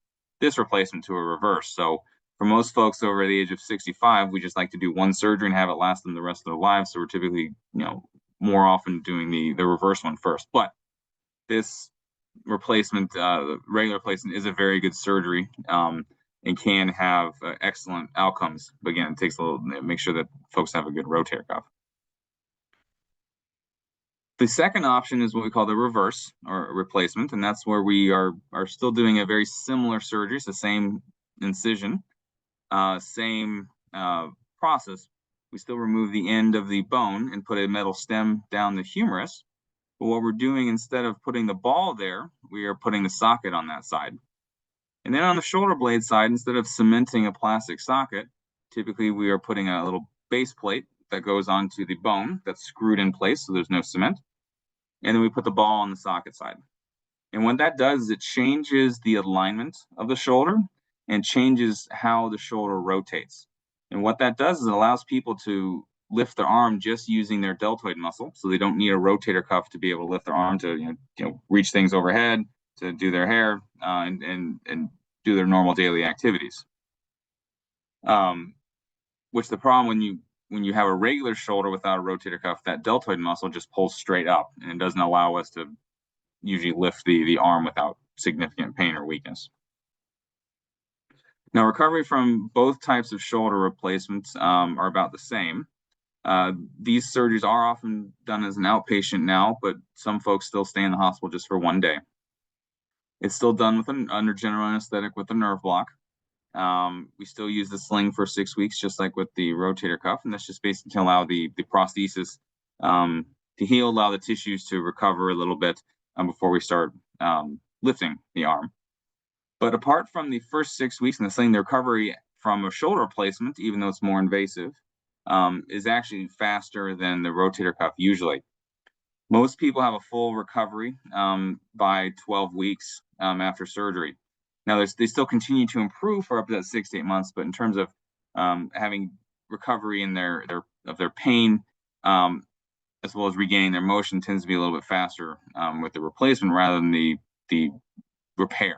replacement to a reverse. So for most folks over the age of 65, we just like to do one surgery and have it last them the rest of their lives. So we're typically, more often doing the reverse one first. But this replacement, the regular replacement, is a very good surgery and can have excellent outcomes. But again, it takes make sure that folks have a good rotator cuff. The second option is what we call the reverse or replacement, and that's where we are still doing a very similar surgery. It's the same incision, same process. We still remove the end of the bone and put a metal stem down the humerus. But what we're doing, instead of putting the ball there, we are putting the socket on that side. And then on the shoulder blade side, instead of cementing a plastic socket, typically we are putting a little base plate that goes onto the bone that's screwed in place so there's no cement. And then we put the ball on the socket side. And what that does is it changes the alignment of the shoulder and changes how the shoulder rotates. And what that does is it allows people to lift their arm just using their deltoid muscle, so they don't need a rotator cuff to be able to lift their arm to reach things overhead, to do their hair, and do their normal daily activities. Which the problem when you have a regular shoulder without a rotator cuff, that deltoid muscle just pulls straight up, and it doesn't allow us to usually lift the arm without significant pain or weakness. Now, recovery from both types of shoulder replacements are about the same. These surgeries are often done as an outpatient now, but some folks still stay in the hospital just for one day. It's still done with under general anesthetic with a nerve block. We still use the sling for 6 weeks, just like with the rotator cuff, and that's just basically to allow the prosthesis to heal, allow the tissues to recover a little bit before we start lifting the arm. But apart from the first 6 weeks in the sling, the recovery from a shoulder replacement, even though it's more invasive, is actually faster than the rotator cuff usually. Most people have a full recovery by 12 weeks after surgery. Now, they still continue to improve for up to that 6 to 8 months, but in terms of having recovery in their pain, as well as regaining their motion, tends to be a little bit faster with the replacement rather than the repair.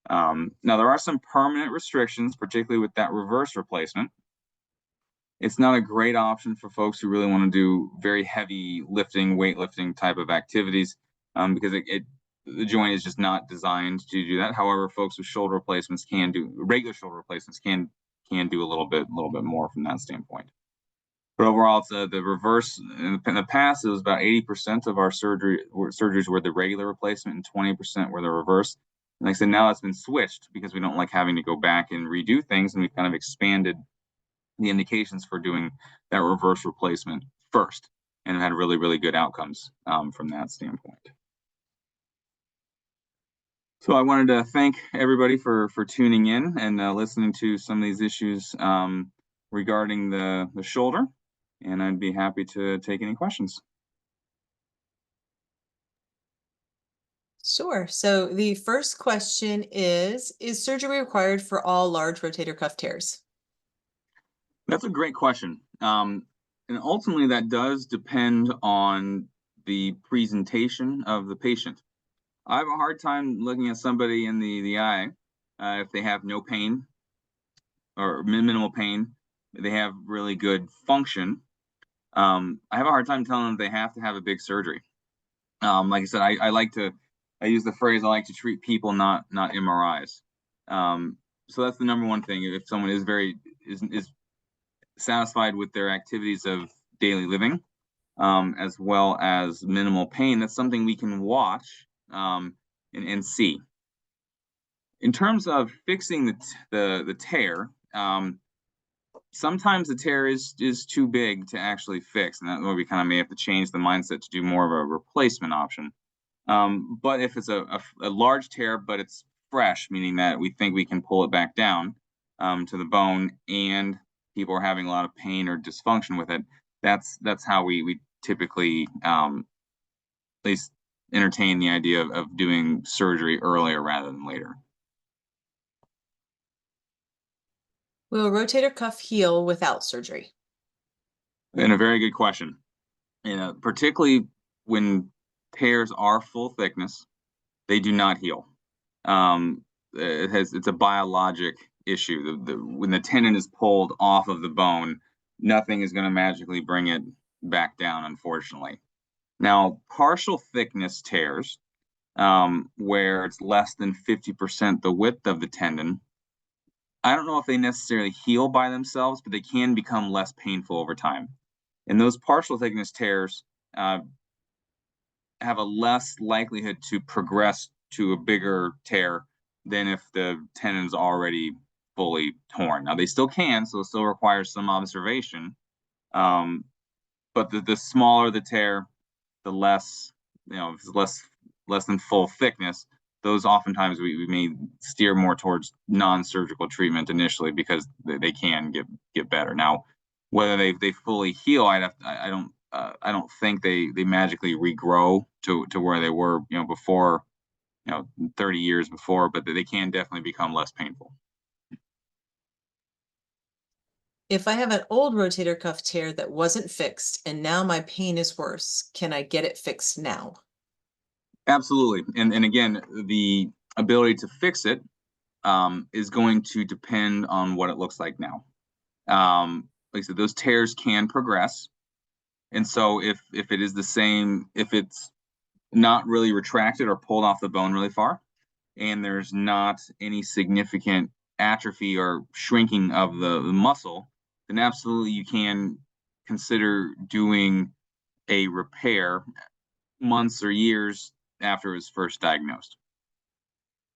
Now, there are some permanent restrictions, particularly with that reverse replacement. It's not a great option for folks who really want to do very heavy lifting, weightlifting type of activities, because the joint is just not designed to do that. However, folks with shoulder replacements regular shoulder replacements can do a little bit more from that standpoint. But overall, it's the reverse. In the past, it was about 80% of our surgeries were the regular replacement and 20% were the reverse. And like I said, now it's been switched because we don't like having to go back and redo things, and we've kind of expanded the indications for doing that reverse replacement first, and had really, really good outcomes from that standpoint. So I wanted to thank everybody for tuning in and listening to some of these issues regarding the shoulder, and I'd be happy to take any questions. Sure. So the first question is surgery required for all large rotator cuff tears? That's a great question. And ultimately, that does depend on the presentation of the patient. I have a hard time looking at somebody in the eye if they have no pain or minimal pain. They have really good function. I have a hard time telling them they have to have a big surgery. Like I said, I use the phrase, I like to treat people, not MRIs. So that's the number one thing. If someone is is satisfied with their activities of daily living, as well as minimal pain, that's something we can watch and see. In terms of fixing the tear, sometimes the tear is too big to actually fix, and that's where we kind of may have to change the mindset to do more of a replacement option. But if it's a large tear, but it's fresh, meaning that we think we can pull it back down to the bone, and people are having a lot of pain or dysfunction with it, that's how we typically at least entertain the idea of doing surgery earlier rather than later. Will a rotator cuff heal without surgery? And a very good question. Particularly when tears are full thickness, they do not heal. It's a biologic issue. When the tendon is pulled off of the bone, nothing is going to magically bring it back down, unfortunately. Now, partial thickness tears, where it's less than 50% the width of the tendon, I don't know if they necessarily heal by themselves, but they can become less painful over time. And those partial thickness tears have a less likelihood to progress to a bigger tear than if the tendon's already fully torn. Now, they still can, so it still requires some observation. But the smaller the tear, the less, if it's less than full thickness, those oftentimes we may steer more towards non-surgical treatment initially, because they can get better. Now, whether they fully heal, I don't think they magically regrow to where they were before, 30 years before, but they can definitely become less painful. If I have an old rotator cuff tear that wasn't fixed and now my pain is worse, can I get it fixed now? Absolutely. And again, the ability to fix it is going to depend on what it looks like now. Like I said, those tears can progress. And so if it is the same, if it's not really retracted or pulled off the bone really far, and there's not any significant atrophy or shrinking of the muscle, then absolutely you can consider doing a repair months or years after it was first diagnosed.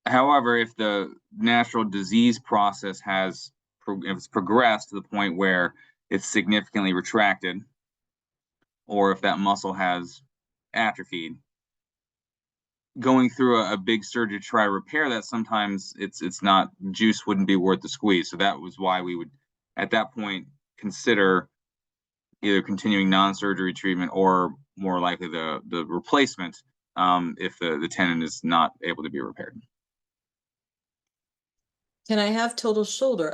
However, if the natural disease process has if it's progressed to the point where it's significantly retracted, or if that muscle has atrophied, going through a big surgery to try to repair that, sometimes it's not, juice wouldn't be worth the squeeze. So that was why we would at that point consider either continuing non-surgery treatment or more likely the replacement if the tendon is not able to be repaired. Can I have a total shoulder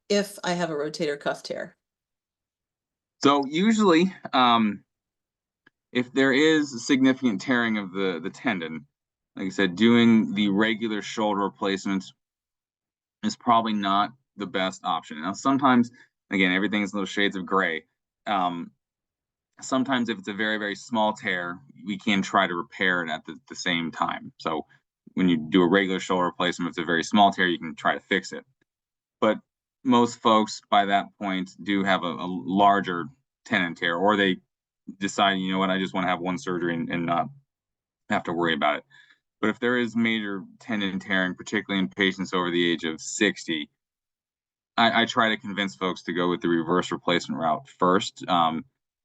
if I have a rotator cuff tear? So usually, if there is a significant tearing of the tendon, like I said, doing the regular shoulder replacement is probably not the best option. Now, sometimes, again, everything is little shades of gray. Sometimes if it's a very, very small tear, we can try to repair it at the same time. So when you do a regular shoulder replacement, if it's a very small tear, you can try to fix it. But most folks by that point do have a larger tendon tear, or they decide, you know what, I just want to have one surgery and not have to worry about it. But if there is major tendon tearing, particularly in patients over the age of 60, I try to convince folks to go with the reverse replacement route first,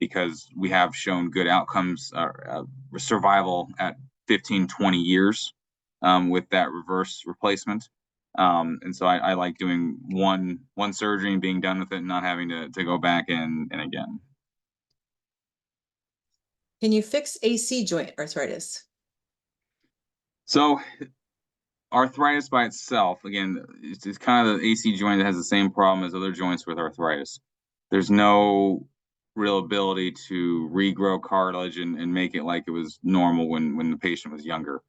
because we have shown good outcomes, survival at 15, 20 years with that reverse replacement. And so I like doing one surgery and being done with it and not having to go back and again. Can you fix AC joint arthritis? So arthritis by itself, again, it's kind of the AC joint that has the same problem as other joints with arthritis. There's no real ability to regrow cartilage and make it like it was normal when the patient was younger.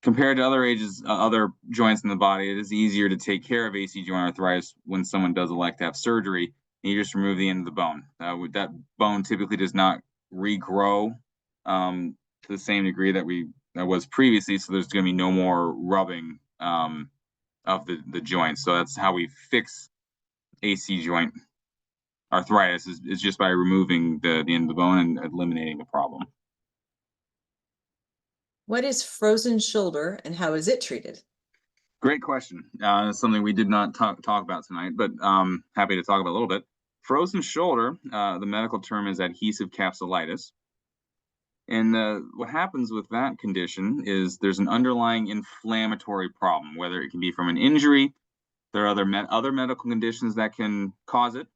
Compared to other ages, other joints in the body, it is easier to take care of AC joint arthritis when someone does elect to have surgery, and you just remove the end of the bone. That bone typically does not regrow to the same degree that was previously, so there's going to be no more rubbing of the joint. So that's how we fix AC joint arthritis is just by removing the end of the bone and eliminating the problem. What is frozen shoulder and how is it treated? Great question. It's something we did not talk about tonight, but happy to talk about a little bit. Frozen shoulder, the medical term is adhesive capsulitis. And what happens with that condition is there's an underlying inflammatory problem, whether it can be from an injury, there are other medical conditions that can cause it.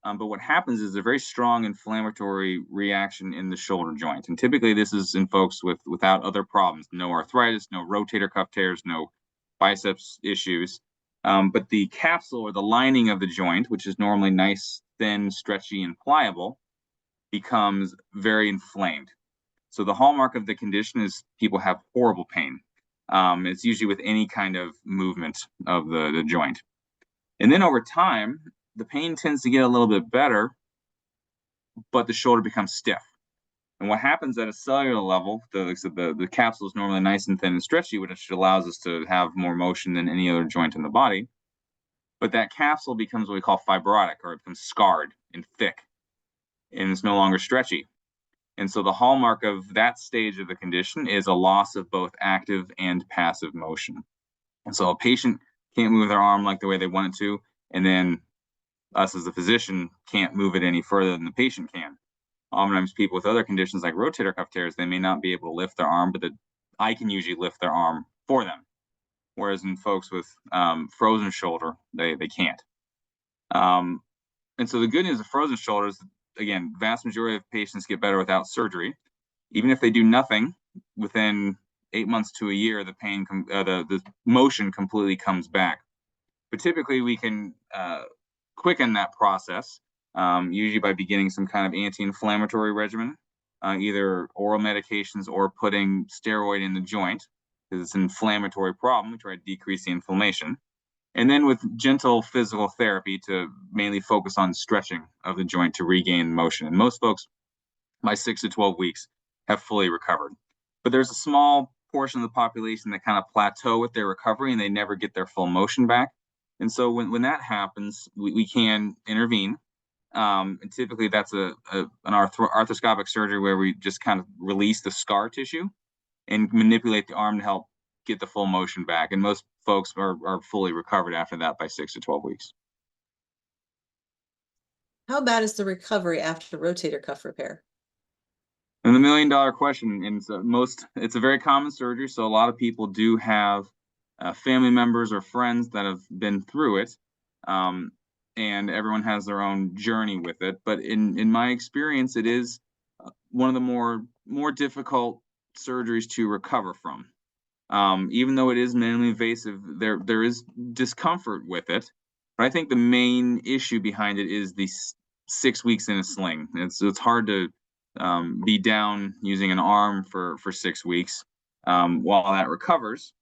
But what happens is a very strong inflammatory reaction in the shoulder joint. And typically this is in folks without other problems, no arthritis, no rotator cuff tears, no biceps issues. But the capsule or the lining of the joint, which is normally nice, thin, stretchy, and pliable, becomes very inflamed. So the hallmark of the condition is people have horrible pain. It's usually with any kind of movement of the joint. And then over time, the pain tends to get a little bit better, but the shoulder becomes stiff. And what happens at a cellular level, the capsule is normally nice and thin and stretchy, which allows us to have more motion than any other joint in the body. But that capsule becomes what we call fibrotic, or it becomes scarred and thick, and it's no longer stretchy. And so the hallmark of that stage of the condition is a loss of both active and passive motion. And so a patient can't move their arm like the way they want it to, and then us as the physician can't move it any further than the patient can. Oftentimes people with other conditions like rotator cuff tears, they may not be able to lift their arm, but I can usually lift their arm for them. Whereas in folks with frozen shoulder, they can't. And so the good news of frozen shoulder is, again, vast majority of patients get better without surgery. Even if they do nothing, within 8 months to a year, the pain, the motion completely comes back. But typically we can quicken that process, usually by beginning some kind of anti-inflammatory regimen, either oral medications or putting steroid in the joint. because it's an inflammatory problem. We try to decrease the inflammation. And then with gentle physical therapy to mainly focus on stretching of the joint to regain motion. And most folks by 6 to 12 weeks have fully recovered. But there's a small portion of the population that kind of plateau with their recovery and they never get their full motion back. And so when that happens, we can intervene. And typically that's an arthroscopic surgery where we just kind of release the scar tissue and manipulate the arm to help get the full motion back. And most folks are fully recovered after that by 6 to 12 weeks. How bad is the recovery after rotator cuff repair? And the $1,000,000 question, and it's a very common surgery, so a lot of people do have family members or friends that have been through it, and everyone has their own journey with it. But in my experience, it is one of the more difficult surgeries to recover from. Even though it is minimally invasive, there is discomfort with it. But I think the main issue behind it is the 6 weeks in a sling. It's hard to be down using an arm for 6 weeks while that recovers,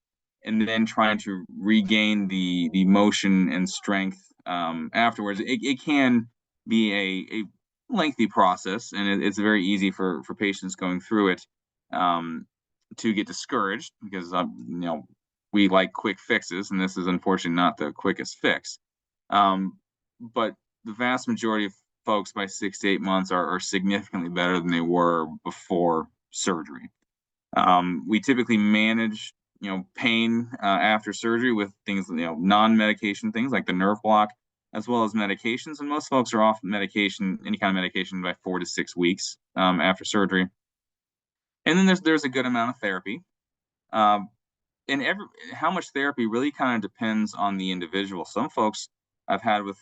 and then trying to regain the motion and strength afterwards. It can be a lengthy process, and it's very easy for patients going through it to get discouraged because we like quick fixes, and this is unfortunately not the quickest fix. But the vast majority of folks by 6 to 8 months are significantly better than they were before surgery. We typically manage pain after surgery with things, non-medication things like the nerve block, as well as medications. And most folks are off medication, any kind of medication, by 4 to 6 weeks after surgery. And then there's a good amount of therapy. And how much therapy really kind of depends on the individual. Some folks I've had with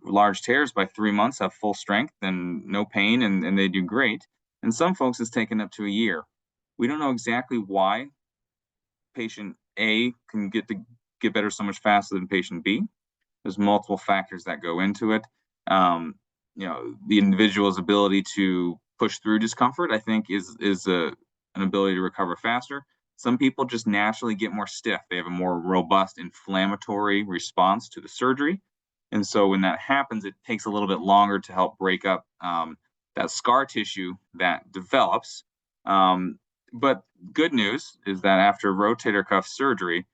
large tears by 3 months have full strength and no pain, and they do great. And some folks it's taken up to a year. We don't know exactly why patient A can get better so much faster than patient B. There's multiple factors that go into it. The individual's ability to push through discomfort, I think, is an ability to recover faster. Some people just naturally get more stiff. They have a more robust inflammatory response to the surgery. And so when that happens, it takes a little bit longer to help break up that scar tissue that develops. But good news is that after rotator cuff surgery,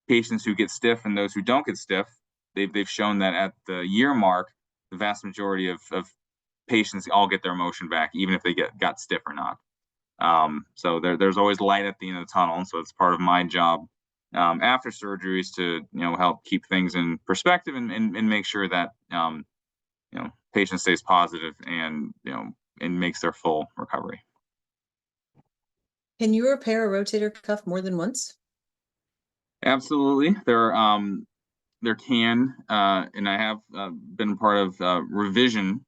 patients who get stiff and those who don't get stiff, they've shown that at the year mark, the vast majority of patients all get their motion back, even if they got stiff or not. So there's always light at the end of the tunnel. And so it's part of my job after surgeries to help keep things in perspective and make sure that patient stays positive and makes their full recovery. Can you repair a rotator cuff more than once? Absolutely. There can, and I have been part of revision,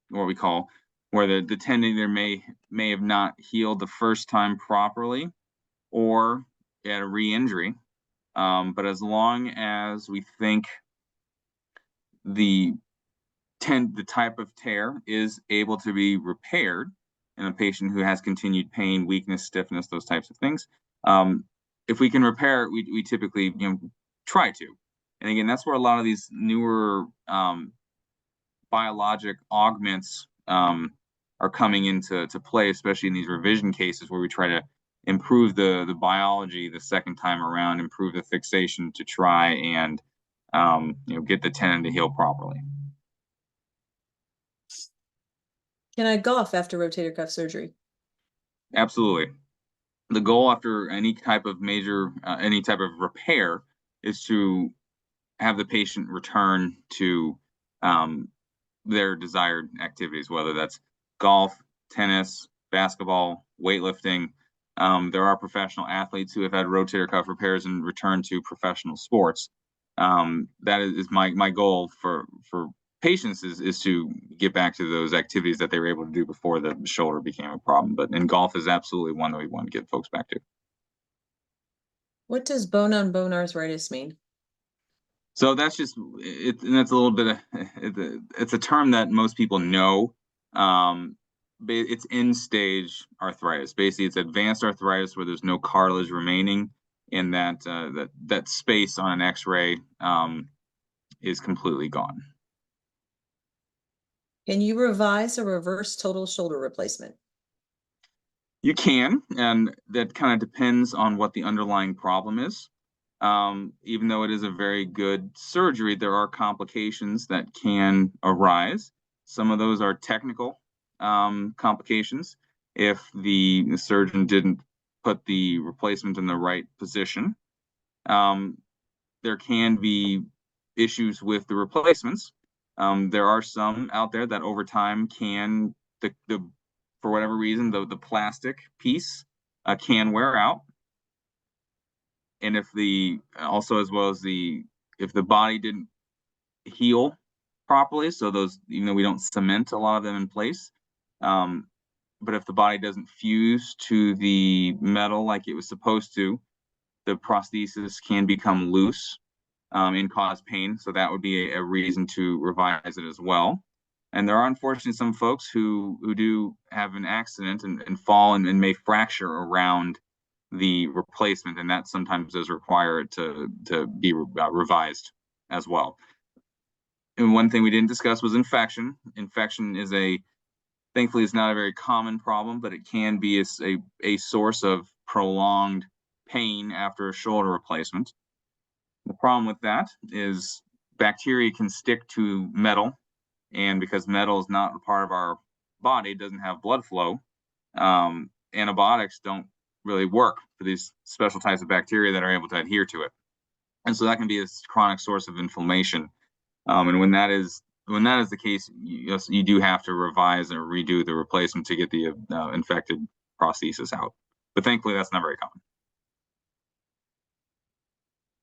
what we call, where the tendon either may have not healed the first time properly, or had a re-injury. But as long as we think the type of tear is able to be repaired in a patient who has continued pain, weakness, stiffness, those types of things, if we can repair it, we typically try to. And again, that's where a lot of these newer biologic augments are coming into play, especially in these revision cases where we try to improve the biology the second time around, improve the fixation to try and get the tendon to heal properly. Can I golf after rotator cuff surgery? Absolutely. The goal after any type of repair is to have the patient return to their desired activities, whether that's golf, tennis, basketball, weightlifting. There are professional athletes who have had rotator cuff repairs and returned to professional sports. That is my goal for patients is to get back to those activities that they were able to do before the shoulder became a problem. But golf is absolutely one that we want to get folks back to. What does bone-on-bone arthritis mean? So that's just it, and that's a little bit of it's a term that most people know. it's end stage arthritis. Basically, it's advanced arthritis where there's no cartilage remaining, and that space on an X-ray is completely gone. Can you revise or reverse total shoulder replacement? You can, and that kind of depends on what the underlying problem is. Even though it is a very good surgery, there are complications that can arise. Some of those are technical complications. If the surgeon didn't put the replacement in the right position, there can be issues with the replacements. There are some out there that over time can, for whatever reason, the plastic piece can wear out. And if if the body didn't heal properly, so those, we don't cement a lot of them in place. But if the body doesn't fuse to the metal like it was supposed to, the prosthesis can become loose and cause pain. So that would be a reason to revise it as well. And there are unfortunately some folks who do have an accident and fall and may fracture around the replacement, and that sometimes does require it to be revised as well. And one thing we didn't discuss was infection. Infection is thankfully it's not a very common problem, but it can be a source of prolonged pain after a shoulder replacement. The problem with that is bacteria can stick to metal, and because metal is not a part of our body, it doesn't have blood flow, antibiotics don't really work for these special types of bacteria that are able to adhere to it. And so that can be a chronic source of inflammation. And when that is the case, you do have to revise or redo the replacement to get the infected prosthesis out. But thankfully, that's not very common.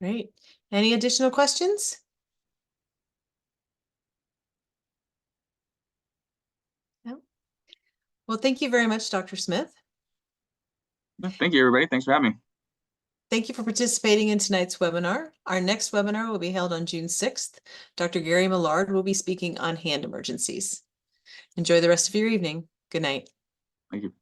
Great. Any additional questions? No. Well, thank you very much, Dr. Smith. Thank you, everybody. Thanks for having me. Thank you for participating in tonight's webinar. Our next webinar will be held on June 6th. Dr. Gary Millard will be speaking on hand emergencies. Enjoy the rest of your evening. Good night. Thank you.